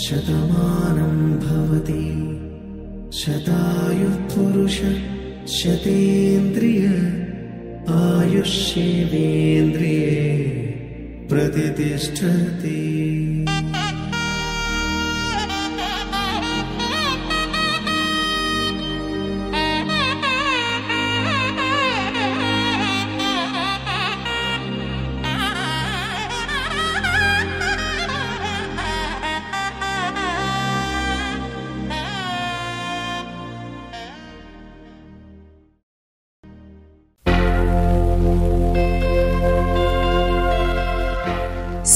శతమానం భవతి శతాయుః పురుష శతేంద్రియ ఆయుష్యేంద్రియే ప్రతిష్ఠతి.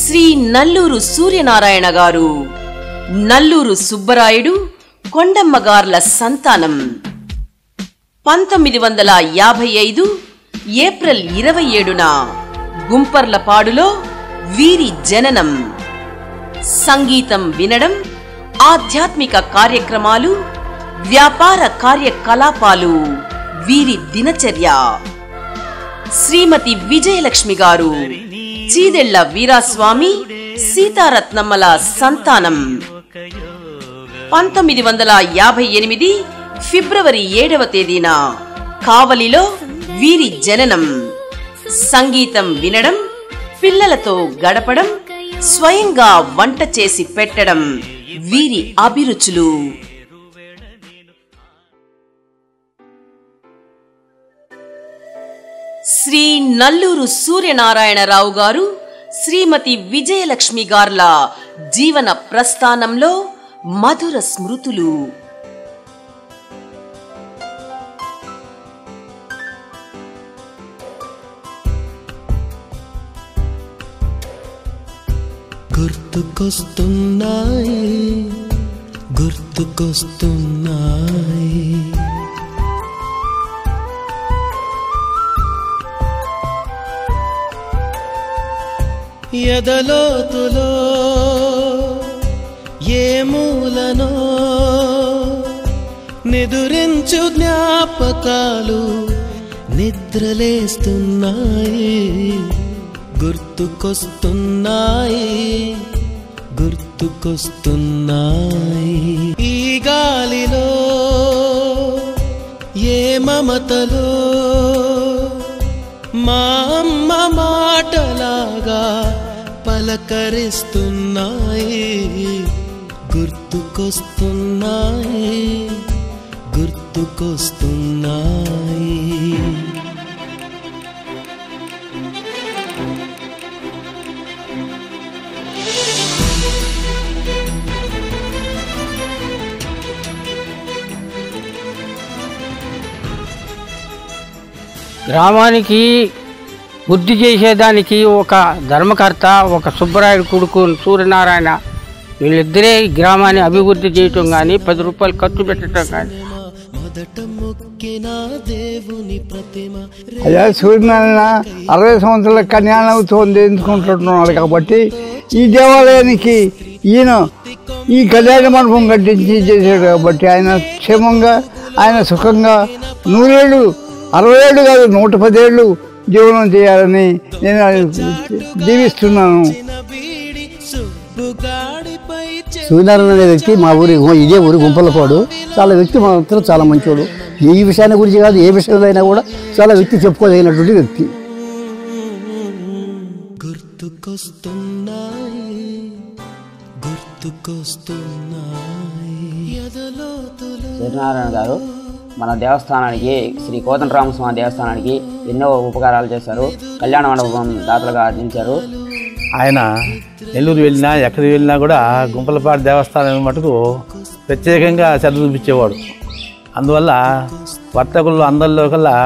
శ్రీ నల్లూరు సూర్యనారాయణ గారు, నల్లూరు సుబ్బరాయుడు, కొండమ్మగార్ల సంతానం. 1955 ఏప్రిల్ 27న గుంపర్లపాడులో వీరి జననం. సంగీతం వినడం, ఆధ్యాత్మిక కార్యక్రమాలు, వ్యాపార కార్యకలాపాలు వీరి దినచర్య. శ్రీమతి విజయలక్ష్మి గారు చీదెళ్ల వీరాస్వామి, సీతారత్నమ్మల సంతానం. 1958 ఫిబ్రవరి 7వ తేదీన కావలిలో వీరి జననం. సంగీతం వినడం, పిల్లలతో గడపడం, స్వయంగా వంట చేసి పెట్టడం వీరి అభిరుచులు. శ్రీ నల్లూరు సూర్యనారాయణరావు గారు, శ్రీమతి విజయలక్ష్మి గార్ల జీవన ప్రస్థానంలో మధుర స్మృతులు. గుర్తుకొస్తున్నాయి గుర్తుకొస్తున్నాయి ఎదలోతులో ఏ మూలనో నిదురించు జ్ఞాపకాలు నిద్రలేస్తున్నాయి. గుర్తుకొస్తున్నాయి గుర్తుకొస్తున్నాయి ఈ గాలిలో ఏ మమతలో మా అమ్మ మాటలాగా పలకరిస్తున్నాయి. గుర్తుకొస్తున్నాయి గుర్తుకొస్తున్నాయి. గ్రామానికి వృద్ధి చేసేదానికి ఒక ధర్మకర్త, ఒక సుబ్బరాయుడు కొడుకు సూర్యనారాయణ, వీళ్ళిద్దరే గ్రామాన్ని అభివృద్ధి చేయటం కానీ 10 రూపాయలు ఖర్చు పెట్టడం కానీ. అయ్యా సూర్యనారాయణ 60 సంవత్సరాల కళ్యాణ ఉత్సవం చేయించుకుంటున్నాడు కాబట్టి ఈ దేవాలయానికి ఈయన ఈ కళ్యాణ మండపం కట్టించి చేశాడు కాబట్టి ఆయన క్షేమంగా, ఆయన సుఖంగా 100 ఏళ్ళు, 60 ఏళ్ళు కాదు 110 ఏళ్ళు జీవనం చేయాలని నేను దీవిస్తున్నాను. సూర్యనారాయణ అనే వ్యక్తి మా ఊరి ఇదే ఊరి గుంపలపాడు. చాలా వ్యక్తి మాత్రం చాలా మంచోడు. ఈ విషయాన్ని గురించి కాదు, ఏ విషయంలో అయినా కూడా చాలా వ్యక్తి చెప్పుకోదగినటువంటి వ్యక్తి. సూర్యనారాయణ గారు మన దేవస్థానానికి, శ్రీ కోదండరామస్వామి దేవస్థానానికి ఎన్నో ఉపకారాలు చేశారు. కళ్యాణ మండపం దాతలుగా అందించారు. ఆయన నెల్లూరు వెళ్ళినా ఎక్కడికి వెళ్ళినా కూడా గుంపలపాడు దేవస్థానం మటుకు ప్రత్యేకంగా శ్రద్ధ చూపించేవాడు. అందువల్ల వర్తకులు అందరిలో కల్లా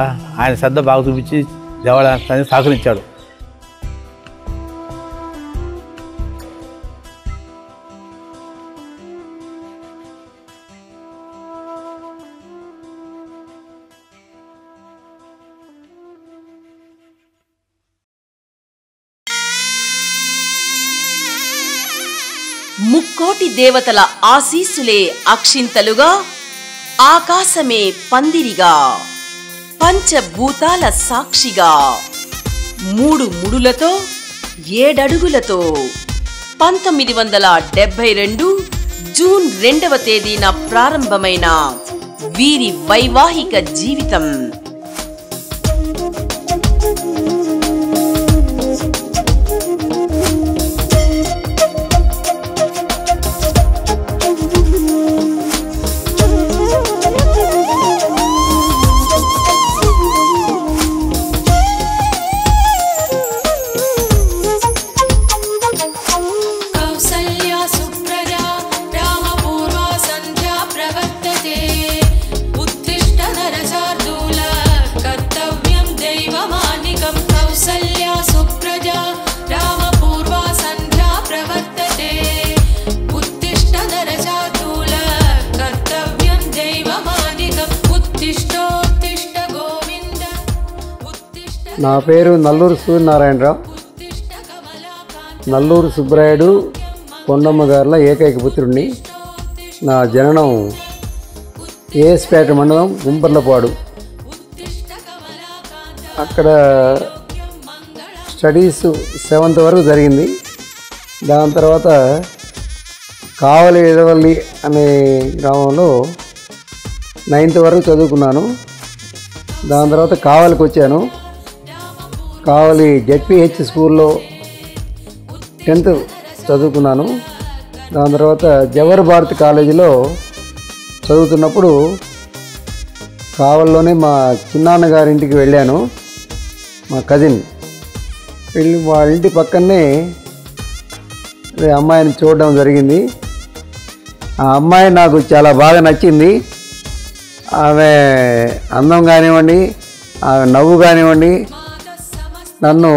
ఆయన శ్రద్ధ బాగా చూపించి దేవాలయాన్ని సహకరించాడు. ముక్కోటి దేవతల ఆశీస్సులే అక్షింతలుగా, ఆకాశమే పందిరిగా, పంచభూతాల సాక్షిగా, 3 ముడులతో 7 అడుగులతో 1972 జూన్ 2వ తేదీన ప్రారంభమైన వీరి వైవాహిక జీవితం నా పేరు నల్లూరు సూర్యనారాయణరావు. నల్లూరు సుబ్బరాయుడు కొండమ్మ గారుల ఏకైక పుత్రుడిని. నా జననం ఏఎస్పేట మండలం గుంపర్లపాడు. అక్కడ స్టడీస్ 7th వరకు జరిగింది. దాని తర్వాత కావలి ఎదవల్లి అనే గ్రామంలో 9th వరకు చదువుకున్నాను. దాని తర్వాత కావలికి వచ్చాను. కావలి జెడ్పిహెచ్ స్కూల్లో 10th చదువుకున్నాను. దాని తర్వాత జవహర్ భారత్ కాలేజీలో చదువుతున్నప్పుడు కావలిలోనే మా చిన్నాన్నగారింటికి వెళ్ళాను. మా కజిన్ వెళ్ళి వాళ్ళ ఇంటి పక్కనే అమ్మాయిని చూడడం జరిగింది. ఆ అమ్మాయి నాకు చాలా బాగా నచ్చింది. ఆమె అందం కానివ్వండి, ఆమె నవ్వు కానివ్వండి నన్ను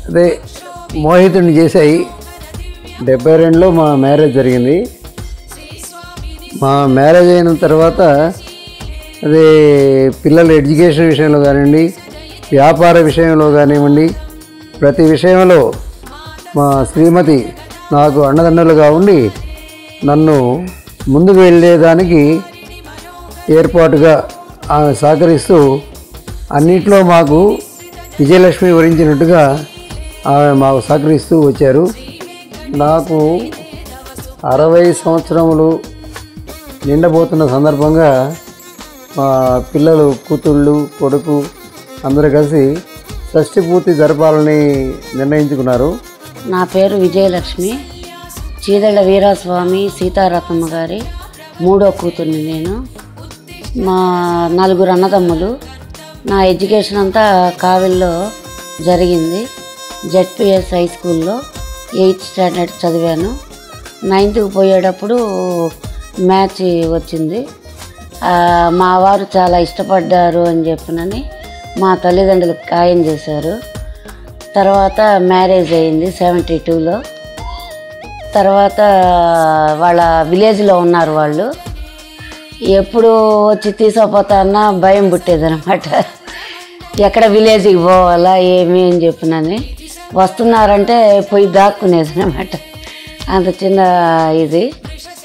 అదే మోహితుడిని చేశాయి. 72లో మా మ్యారేజ్ జరిగింది. మా మ్యారేజ్ అయిన తర్వాత అదే పిల్లల ఎడ్యుకేషన్ విషయంలో కానివ్వండి, వ్యాపార విషయంలో కానివ్వండి, ప్రతి విషయంలో మా శ్రీమతి నాకు అండదండలుగా ఉండి నన్ను ముందుకు వెళ్ళేదానికి ఏర్పాటుగా ఆమె సహకరిస్తూ అన్నింటిలో మాకు విజయలక్ష్మి వరించినట్టుగా ఆమె మాకు సహకరిస్తూ వచ్చారు. నాకు 60 సంవత్సరములు నిండబోతున్న సందర్భంగా మా పిల్లలు, కూతుళ్ళు, కొడుకు అందరూ కలిసి షష్ఠి పూర్తి జరపాలని నిర్ణయించుకున్నారు. నా పేరు విజయలక్ష్మి. చీదళ్ళ వీరాస్వామి సీతారత్నమ్మ గారి 3వ కూతుర్ని నేను. మా 4 అన్నదమ్ములు. నా ఎడ్యుకేషన్ అంతా కావిల్లో జరిగింది. జెడ్పిఎస్ హై స్కూల్లో 8th స్టాండర్డ్ చదివాను. 9th పోయేటప్పుడు మ్యాచ్ వచ్చింది. మా వారు చాలా ఇష్టపడ్డారు అని చెప్పినని మా తల్లిదండ్రులకు ఖాయం చేశారు. తర్వాత మ్యారేజ్ అయింది 72లో. తర్వాత వాళ్ళ విలేజ్లో ఉన్నారు వాళ్ళు. ఎప్పుడు వచ్చి తీసుకుపోతారన్నా భయం పుట్టేదనమాట. ఎక్కడ విలేజ్కి పోవాలా ఏమి అని చెప్పినని. వస్తున్నారంటే పోయి దాక్కునేది అనమాట. అంత చిన్న ఇది.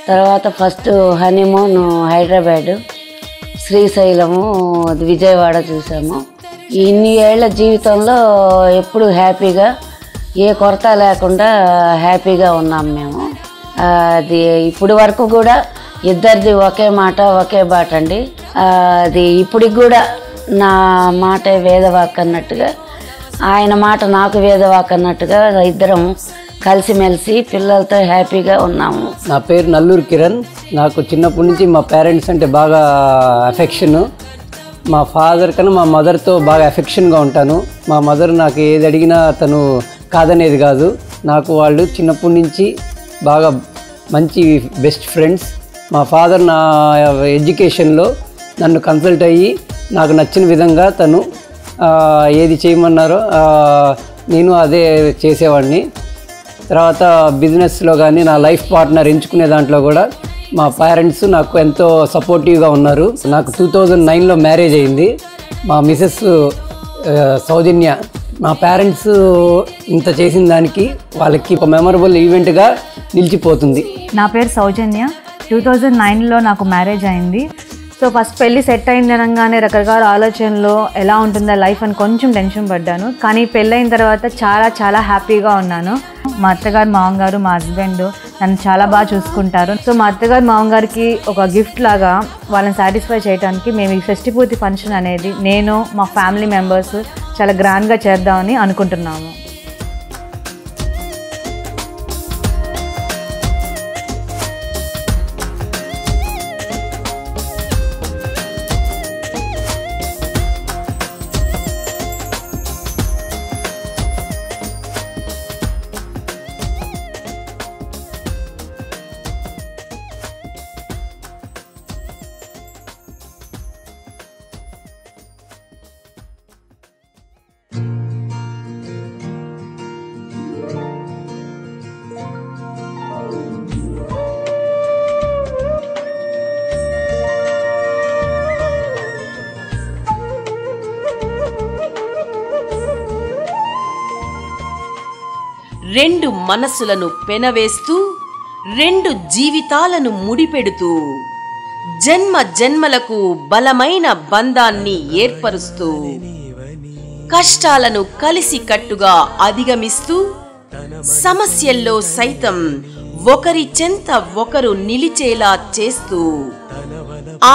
తర్వాత ఫస్ట్ హనీమూన్ హైదరాబాదు, శ్రీశైలము, విజయవాడ చూసాము. ఇన్ని ఏళ్ల జీవితంలో ఎప్పుడు హ్యాపీగా, ఏ కొరత లేకుండా హ్యాపీగా ఉన్నాం మేము. అది ఇప్పటి వరకు కూడా ఇద్దరిది ఒకే మాట ఒకే బాట అండి. అది ఇప్పటికి కూడా నా మాట వేదవాక్ అన్నట్టుగా, ఆయన మాట నాకు వేదవాక్ అన్నట్టుగా ఇద్దరం కలిసిమెలిసి పిల్లలతో హ్యాపీగా ఉన్నాము. నా పేరు నల్లూరు కిరణ్. నాకు చిన్నప్పటి నుంచి మా పేరెంట్స్ అంటే బాగా అఫెక్షన్. మా ఫాదర్ కన్నా మా మదర్తో బాగా అఫెక్షన్గా ఉంటాను. మా మదర్ నాకు ఏది అడిగినా తను కాదనేది కాదు. నాకు వాళ్ళు చిన్నప్పటి నుంచి బాగా మంచి బెస్ట్ ఫ్రెండ్స్. మా ఫాదర్ నా ఎడ్యుకేషన్లో నన్ను కన్సల్ట్ అయ్యి నాకు నచ్చిన విధంగా తను ఏది చేయమన్నారో నేను అదే చేసేవాడిని. తర్వాత బిజినెస్లో కానీ నా లైఫ్ పార్ట్నర్ ఎంచుకునే దాంట్లో కూడా మా పేరెంట్స్ నాకు ఎంతో సపోర్టివ్గా ఉన్నారు. నాకు 2009లో మ్యారేజ్ అయింది. మా మిసెస్ సౌజన్య. మా పేరెంట్స్ ఇంత చేసిన దానికి వాళ్ళకి ఒక మెమరబుల్ ఈవెంట్గా నిలిచిపోతుంది. నా పేరు సౌజన్య. 2009లో నాకు మ్యారేజ్ అయింది. సో ఫస్ట్ పెళ్ళి సెట్ అయింది అనగానే రకరకాల ఆలోచనలో ఎలా ఉంటుందా లైఫ్ అని కొంచెం టెన్షన్ పడ్డాను. కానీ పెళ్ళైన తర్వాత చాలా చాలా హ్యాపీగా ఉన్నాను. మా అత్తగారు మామగారు మా హస్బెండ్ నన్ను చాలా బాగా చూసుకుంటారు. సో మా అత్తగారు మామగారికి ఒక గిఫ్ట్ లాగా వాళ్ళని సాటిస్ఫై చేయడానికి మేము ఈ షష్ఠి పూర్తి ఫంక్షన్ అనేది నేను మా ఫ్యామిలీ మెంబర్స్ చాలా గ్రాండ్గా చేద్దామని అనుకుంటున్నాము. రెండు మనసులను పెనవేస్తూ రెండు జీవితాలను ముడిపెడుతూ జన్మ జన్మలకు బలమైన బంధాన్ని ఏర్పరుస్తూ కష్టాలను కలిసి కట్టుగా అధిగమిస్తూ సమస్యల్లో సైతం ఒకరి చెంత ఒకరు నిలిచేలా చేస్తూ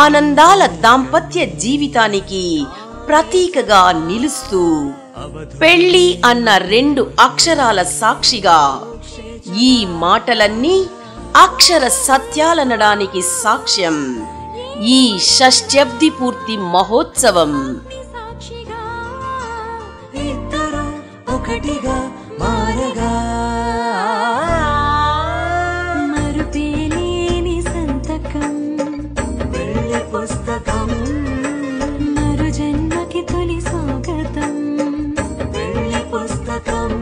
ఆనందాల దాంపత్య జీవితానికి ప్రతీకగా నిలుస్తూ పెళ్లి అన్న రెండు అక్షరాల సాక్షిగా ఈ మాటలన్నీ అక్షర సత్యాలనడానికి సాక్ష్యం ఈ షష్ఠ్యబ్ది పూర్తి మహోత్సవం. ఒకటిగా మారగా మరుపేలేని సంతకం వెళ్ళి పుస్తకం మరు జన్మకి తొలి స్వాగతం వెళ్ళి పుస్తకం.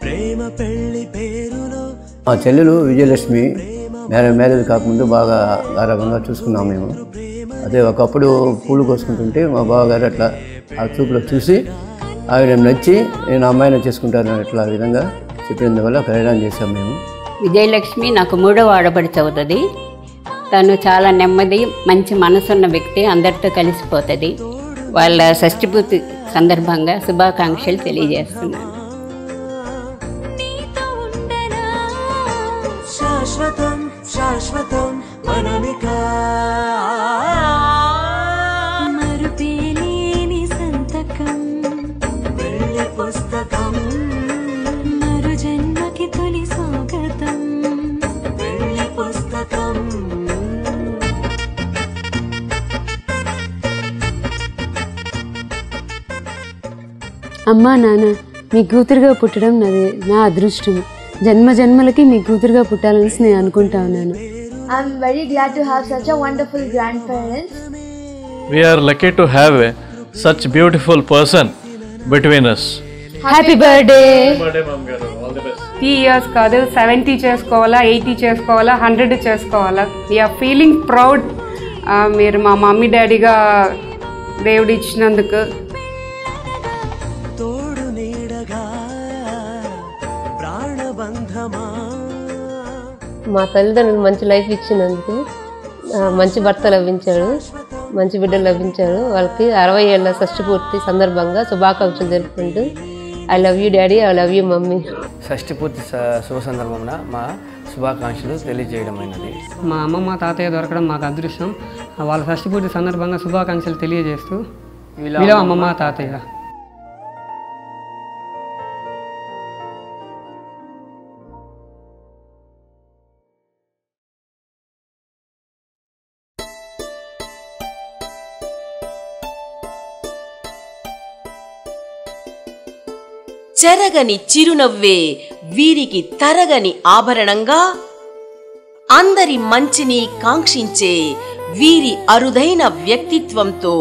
ప్రేమ పెళ్లి పేరులో మా చెల్లెలు విజయలక్ష్మి మ్యారేజ్ కాకముందు బాగా గారాబంగా చూసుకున్నాం మేము. అదే ఒకప్పుడు పూలు కోసుకుంటుంటే మా బావగారు అట్లా ఆ చూపులో చూసి ఆవిడ నచ్చి నేను అమ్మాయిని చేసుకుంటాను అట్లా ఆ విధంగా చెప్పినందువల్ల కళ్యాణం చేశాం మేము. విజయలక్ష్మి నాకు 3వ ఆడపడుచు అవుతుంది. తను చాలా నెమ్మది మంచి మనసున్న వ్యక్తి, అందరితో కలిసిపోతుంది. వాళ్ళ షష్ఠిపూర్తి సందర్భంగా శుభాకాంక్షలు తెలియజేస్తున్నాను. శాశ్వతం శాశ్వతం మనమిక మరుపేలేని సంతకం వెళ్ళి పుస్తకం మరు జన్మకి తొలి స్వాగతం వెళ్ళి పుస్తకం. అమ్మా నాన్న, మీ కూతురుగా పుట్టడం నా అదృష్టం. జన్మ జన్మలకి మీ కూతురుగా పుట్టాలని నేను అనుకుంటా ఉన్నాను. I'm very glad to have such a wonderful grandparents. We are lucky to have such beautiful person between us. Happy birthday. Birthday mom garu, all the best. 3 years కాదు, 70 చేసుకోవాలా, 80 చేసుకోవాలా, 100 చేసుకోవాలా. We're feeling proud. మీరు మా mummy డాడీగా దేవుడు ఇచ్చినందుకు. తోడు నీడగా ప్రాణబంధమా మా తల్లిదండ్రులు మంచి లైఫ్ ఇచ్చినందుకు, మంచి భర్త లభించాడు, మంచి బిడ్డలు లభించాడు. వాళ్ళకి 60 ఏళ్ల షష్ఠి పూర్తి సందర్భంగా శుభాకాంక్షలు జరుపుకుంటూ I love you daddy, I love you mummy. షష్ఠి పూర్తి శుభ సందర్భంగా మా శుభాకాంక్షలు తెలియజేయడమైనది. మా అమ్మమ్మ తాతయ్య దొరకడం మాకు అదృష్టం. వాళ్ళ షష్ఠి పూర్తి సందర్భంగా శుభాకాంక్షలు తెలియజేస్తూ వీళ్ళ అమ్మమ్మ తాతయ్య. చెరగని చిరునవ్వే వీరికి తరగని ఆభరణంగా, అందరి మంచిని కాంక్షించే వీరి అరుదైన వ్యక్తిత్వంతో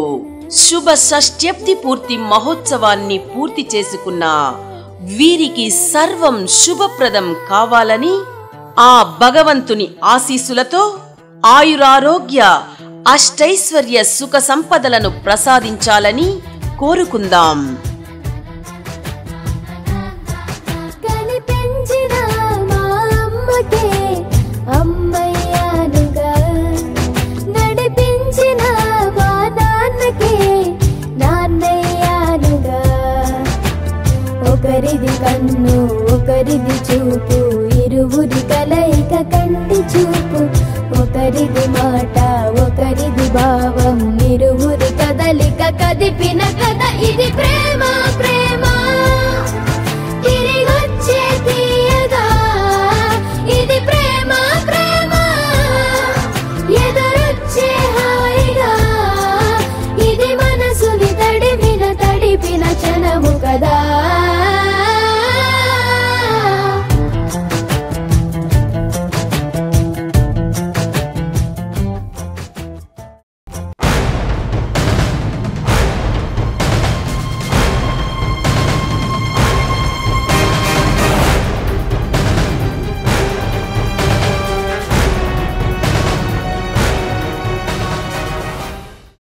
శుభ షష్ఠ్యబ్ది పూర్తి మహోత్సవాన్ని పూర్తి చేసుకున్న వీరికి సర్వం శుభప్రదం కావాలని ఆ భగవంతుని ఆశీస్సులతో ఆయురారోగ్య అష్టైశ్వర్య సుఖ సంపదలను ప్రసాదించాలని కోరుకుందాం.